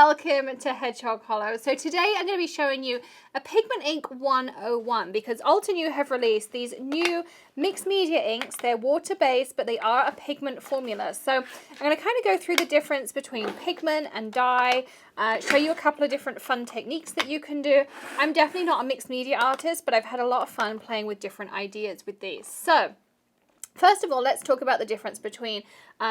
welcome to Hedgehog Hollow. So today I'm going to be showing you a Pigment Ink 101 because Altenew have released these new mixed media inks. They're water-based, but they are a pigment formula. So I'm going to kind of go through the difference between pigment and dye, show you a couple of different fun techniques that you can do. I'm definitely not a mixed media artist, but I've had a lot of fun playing with different ideas with these. So first of all, let's talk about the difference between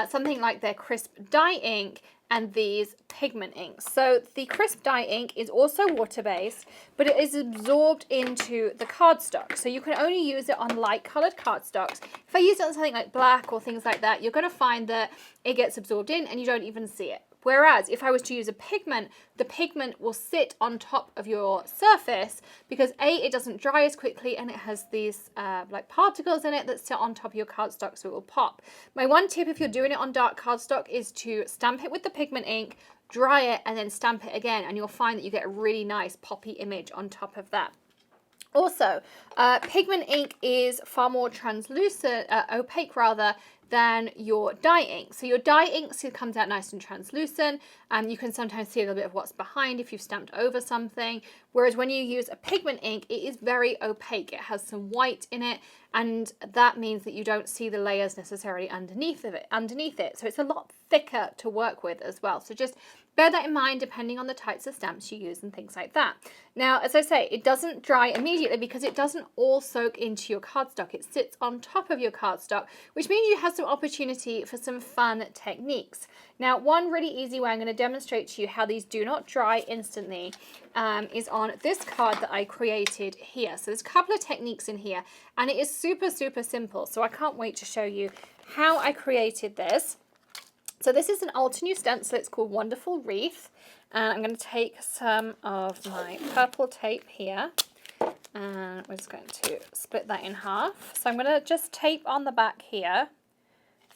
something like their crisp dye ink and these pigment inks. So the crisp dye ink is also water-based, but it is absorbed into the cardstock. So you can only use it on light colored cardstocks. If I use it on something like black or things like that, you're going to find that it gets absorbed in and you don't even see it. Whereas if I was to use a pigment, the pigment will sit on top of your surface because A, it doesn't dry as quickly and it has these like particles in it that sit on top of your cardstock so it will pop. My one tip if you're doing it on dark cardstock is to stamp it with the pigment ink, dry it and then stamp it again, and you'll find that you get a really nice poppy image on top of that. Also, pigment ink is far more translucent, opaque rather, than your dye ink. So your dye ink comes out nice and translucent, and you can sometimes see a little bit of what's behind if you've stamped over something. Whereas when you use a pigment ink, it is very opaque. It has some white in it, and that means that you don't see the layers necessarily underneath it. So it's a lot thicker to work with as well. So just bear that in mind depending on the types of stamps you use and things like that. Now, as I say, it doesn't dry immediately because it doesn't all soak into your cardstock. It sits on top of your cardstock, which means you have some opportunity for some fun techniques. Now, one really easy way I'm going to demonstrate to you how these do not dry instantly is on this card that I created here. So there's a couple of techniques in here, and it is super, super simple. So I can't wait to show you how I created this. So this is an Altenew stencil. It's called Wonderful Wreath. And I'm going to take some of my purple tape here. And we're just going to split that in half. So I'm going to just tape on the back here,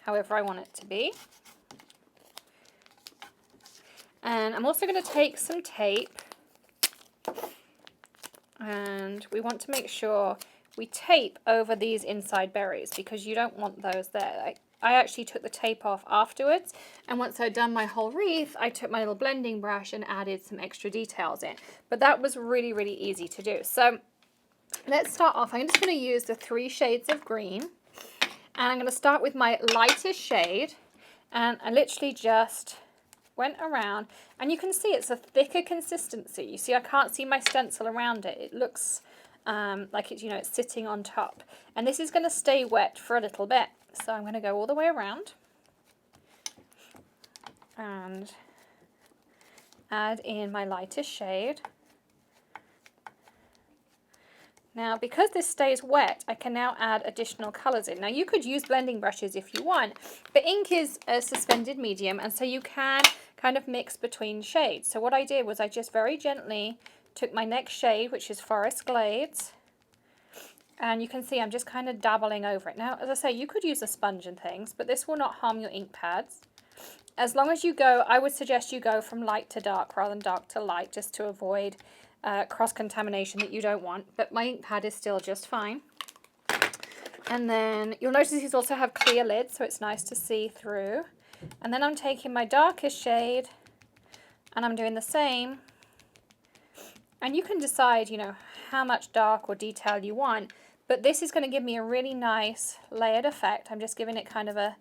however I want it to be. And I'm also going to take some tape. And we want to make sure we tape over these inside berries because you don't want those there. I actually took the tape off afterwards, and once I'd done my whole wreath, I took my little blending brush and added some extra details in. But that was really, really easy to do. So let's start off. I'm just going to use the 3 shades of green, and I'm going to start with my lightest shade, and I literally just went around, and you can see it's a thicker consistency. You see, I can't see my stencil around it. It looks like it's, it's sitting on top, and this is going to stay wet for a little bit. So I'm going to go all the way around and add in my lightest shade. Now, because this stays wet, I can now add additional colours in. Now, you could use blending brushes if you want, but ink is a suspended medium, and so you can kind of mix between shades. So what I did was I just very gently took my next shade, which is Forest Glades, and you can see I'm just kind of dabbling over it. Now, as I say, you could use a sponge and things, but this will not harm your ink pads. As long as you go, I would suggest you go from light to dark rather than dark to light, just to avoid cross-contamination that you don't want. But my ink pad is still just fine. And then you'll notice these also have clear lids, so it's nice to see through. And then I'm taking my darkest shade, and I'm doing the same. And you can decide, how much dark or detail you want. But this is going to give me a really nice layered effect. I'm just giving it kind of a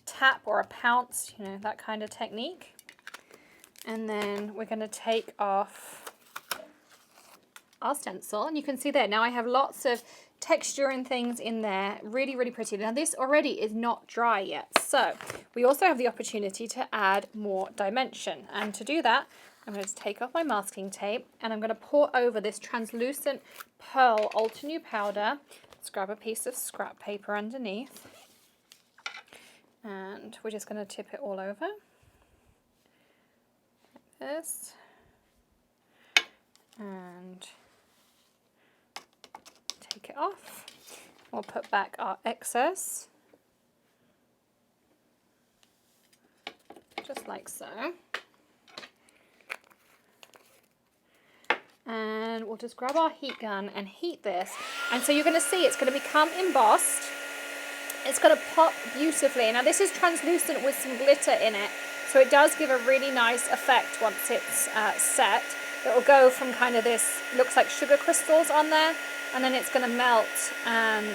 tap or a pounce, that kind of technique. And then we're going to take off our stencil. And you can see there, now I have lots of texture and things in there. Really, really pretty. Now this already is not dry yet. So we also have the opportunity to add more dimension. And to do that, I'm going to take off my masking tape, and I'm going to pour over this translucent pearl Altenew powder. Let's grab a piece of scrap paper underneath, and we're just going to tip it all over like this, and take it off. We'll put back our excess, just like so. And we'll just grab our heat gun and heat this. And so you're going to see it's going to become embossed. It's going to pop beautifully. Now this is translucent with some glitter in it. So it does give a really nice effect once it's set. It will go from kind of this, looks like sugar crystals on there, and then it's going to melt, and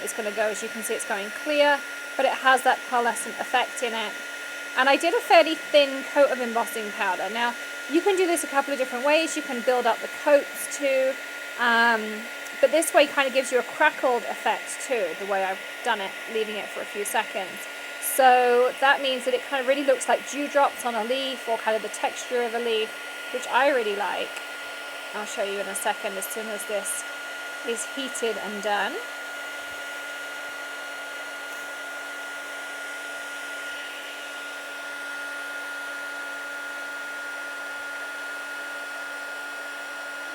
it's going to go, as you can see, it's going clear, but it has that pearlescent effect in it. And I did a fairly thin coat of embossing powder. Now, you can do this a couple of different ways. You can build up the coats too, but this way kind of gives you a crackled effect too, the way I've done it, leaving it for a few seconds. So that means that it kind of really looks like dewdrops on a leaf, or kind of the texture of a leaf, which I really like. I'll show you in a second as soon as this is heated and done.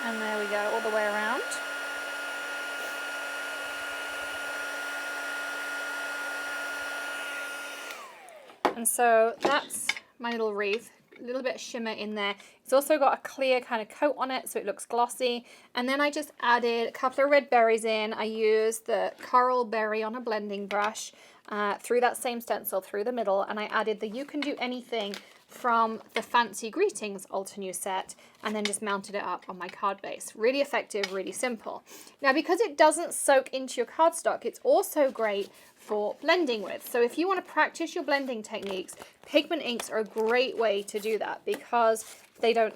And there we go, all the way around. And so that's my little wreath, a little bit of shimmer in there. It's also got a clear kind of coat on it, so it looks glossy. And then I just added a couple of red berries in. I used the coral berry on a blending brush through that same stencil through the middle, and I added the You Can Do Anything from the Fancy Greetings Altenew set, and then just mounted it up on my card base. Really effective, really simple. Now, because it doesn't soak into your cardstock, it's also great for blending with. So if you want to practice your blending techniques, pigment inks are a great way to do that, because they don't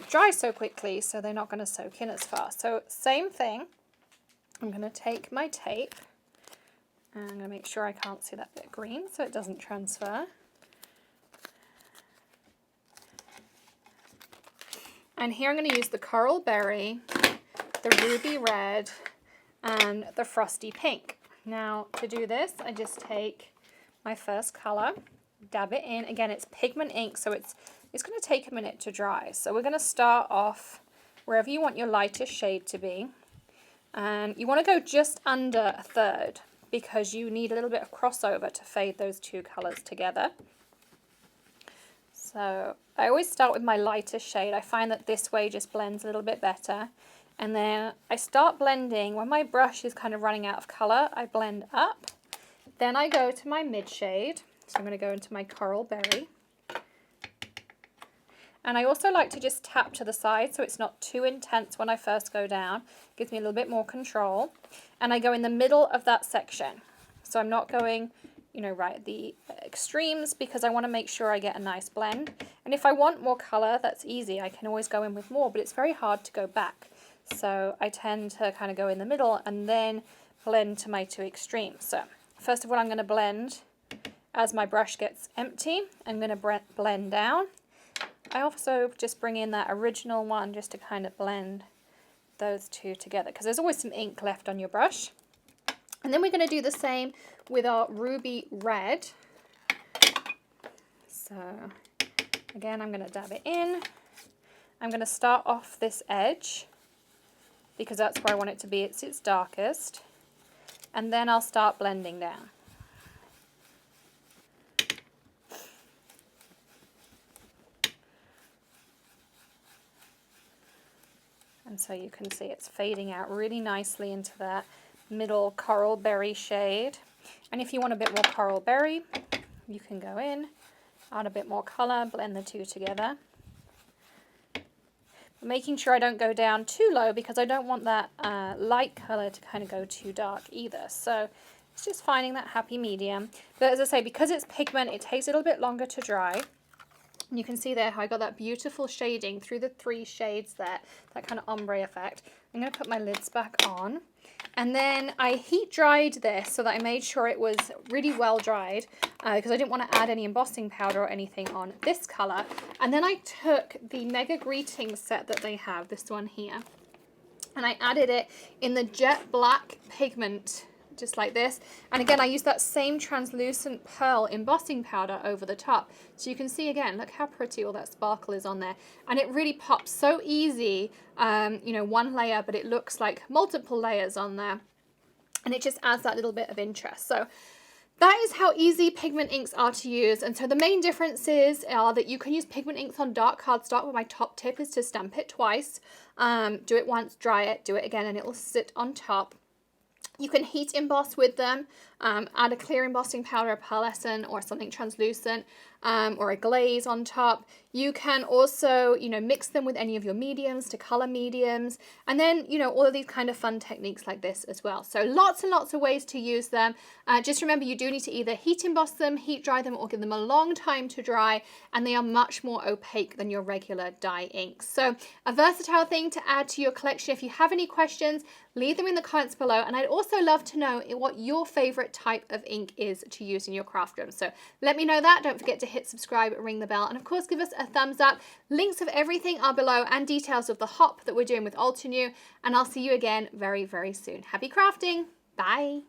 dry so quickly, so they're not going to soak in as fast. So same thing, I'm going to take my tape, and I'm going to make sure I can't see that bit green so it doesn't transfer. And here I'm going to use the coral berry, the ruby red, and the frosty pink. Now, to do this, I just take my first color, dab it in. Again, it's pigment ink, so it's going to take a minute to dry. So we're going to start off wherever you want your lightest shade to be. And you want to go just under a third, because you need a little bit of crossover to fade those two colors together. So I always start with my lightest shade. I find that this way just blends a little bit better. And then I start blending. When my brush is kind of running out of color, I blend up. Then I go to my mid shade. So I'm going to go into my coral berry. And I also like to just tap to the side so it's not too intense when I first go down. It gives me a little bit more control. And I go in the middle of that section. So I'm not going, right at the extremes, because I want to make sure I get a nice blend. And if I want more color, that's easy. I can always go in with more, but it's very hard to go back. So I tend to kind of go in the middle and then blend to my two extremes. So first of all, I'm going to blend as my brush gets empty. I'm going to blend down. I also just bring in that original one just to kind of blend those two together, because there's always some ink left on your brush. And then we're going to do the same with our ruby red. So again, I'm going to dab it in. I'm going to start off this edge, because that's where I want it to be. It's its darkest. And then I'll start blending down. And so you can see it's fading out really nicely into that middle coral berry shade. And if you want a bit more coral berry, you can go in, add a bit more color, blend the two together. Making sure I don't go down too low, because I don't want that light color to kind of go too dark either. So it's just finding that happy medium. But as I say, because it's pigment, it takes a little bit longer to dry. And you can see there how I got that beautiful shading through the three shades there, that kind of ombre effect. I'm going to put my lids back on. And then I heat dried this so that I made sure it was really well dried, because I didn't want to add any embossing powder or anything on this color. And then I took the Mega Greetings set that they have, this one here, and I added it in the jet black pigment, just like this. And again, I used that same translucent pearl embossing powder over the top. So you can see again, look how pretty all that sparkle is on there. And it really pops so easy, one layer, but it looks like multiple layers on there. And it just adds that little bit of interest. So that is how easy pigment inks are to use. And so the main differences are that you can use pigment inks on dark cardstock, but my top tip is to stamp it twice. Do it once, dry it, do it again, and it will sit on top. You can heat emboss with them, add a clear embossing powder, a pearlescent, or something translucent, or a glaze on top. You can also, you know, mix them with any of your mediums to color mediums, and then, you know, all of these kind of fun techniques like this as well. So lots and lots of ways to use them. Just remember, you do need to either heat emboss them, heat dry them, or give them a long time to dry, and they are much more opaque than your regular dye inks. So a versatile thing to add to your collection. If you have any questions, leave them in the comments below, and I'd also love to know what your favorite type of ink is to use in your craft room. So let me know that. Don't forget to hit subscribe, ring the bell, and of course give us a thumbs up. Links of everything are below, and details of the hop that we're doing with Altenew, and I'll see you again very, very soon. Happy crafting. Bye.